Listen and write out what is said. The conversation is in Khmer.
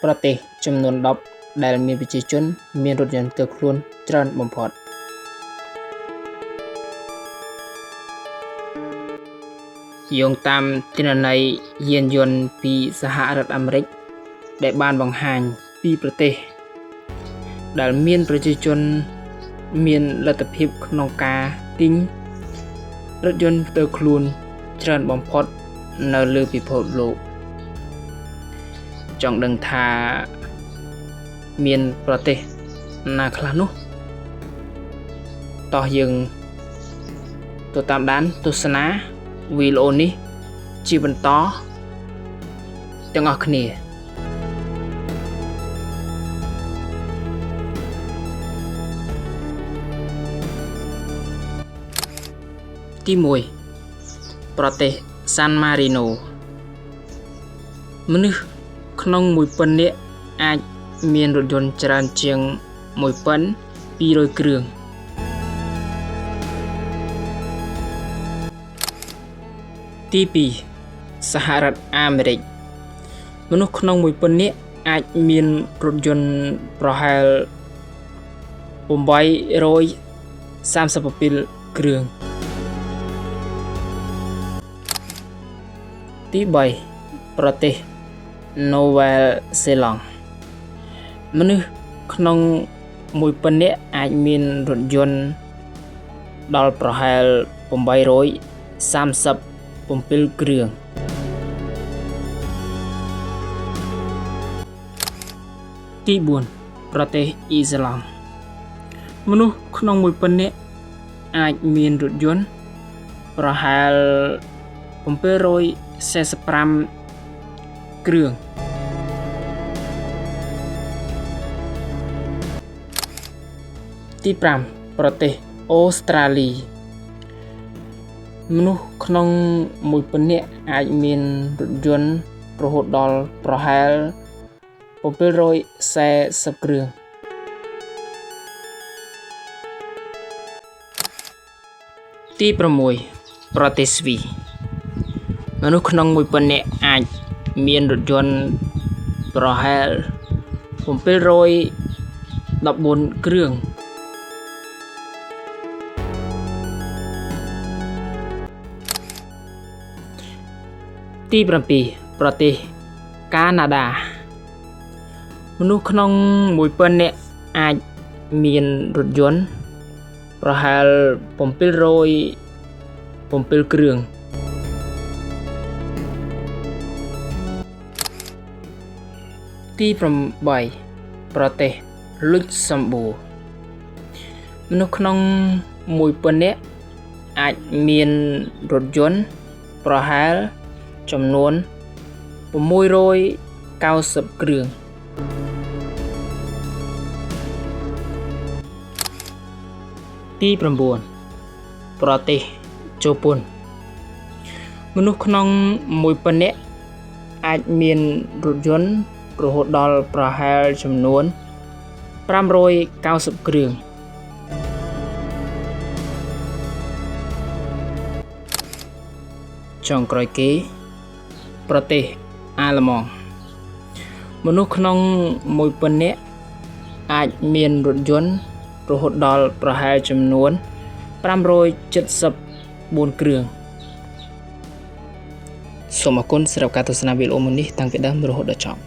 ប្រទេសចំនួន10ដែលមានប្រជាជនមានរថយន្តផ្ទាល់ខ្លួនច្រើនបំផុតយោងតាមទិន្នន័យយានយន្តពីសហរដ្ឋអាមេរិកដែលបានបង្ហាញពីប្រទេសដែលមានប្រជាជនមានលទ្ធភាពក្នុងការទិញរថយន្តផ្ទាល់ខ្លួនច្រើនបំផុតនៅលើពិភពលោកចង់ដឹងថាមានប្រទេសណាខ្លះនោះតោះយើងទៅតាមដានទស្សនាវីដេអូនេះជាបន្តទាំងអស់គ្នាទី1ប្រទេសសាន់ម៉ារីណូមនុស្សក្នុង1000នាក់អាចមានរថយន្តច្រើនជាង1200គ្រឿងទី2សហរដ្ឋអាមេរិកមនុស្សក្នុង1000នាក់អាចមានរថយន្តប្រហែល837គ្រឿងទី3ប្រទេសនូវែលសេឡង់មនុស្សក្នុង1000នាក់អាចមានរថយន្តដល់ប្រហែល837គ្រឿងទី4ប្រទេសអ៊ីស្លង់មនុស្សក្នុង1000នាក់អាចមានរថយន្តប្រហែល745គ្រឿងទី5ប្រទេសអូស្ត្រាលីមនុស្សក្នុង1000នាក់អាចមានរថយន្តរហូតដល់ប្រហែល740គ្រឿងទី6ប្រទេសស្វីសមនុស្សក្នុង1000នាក់អាចមានរថយន្តប្រហែល714គ្រឿងទី7ប្រទេសកាណាដាមនុស្សក្នុង1000នាក់អាចមានរថយន្តប្រហែល707គ្រឿងទី8ប្រទេសលុចសំបួរមនុស្សក្នុង1000នាក់អាចមានរថយន្តប្រហែលចំនួន690គ្រឿងទី9ប្រទេសជប៉ុនមនុស្សក្នុង1000នាក់អាចមានរថយន្តរហូតដល់ប្រហែលចំនួន590គ្រឿងចុងក្រោយគេប្រទេសអាល្លឺម៉ង់មនុស្សក្នុង1000នាក់អាចមានរថយន្តរហូតដល់ប្រហែលចំនួន574គ្រឿងសូមអរគុណសម្រាប់ការទស្សនាវីដេអូមួយនេះតាំងពីដើមរហូតដល់ចប់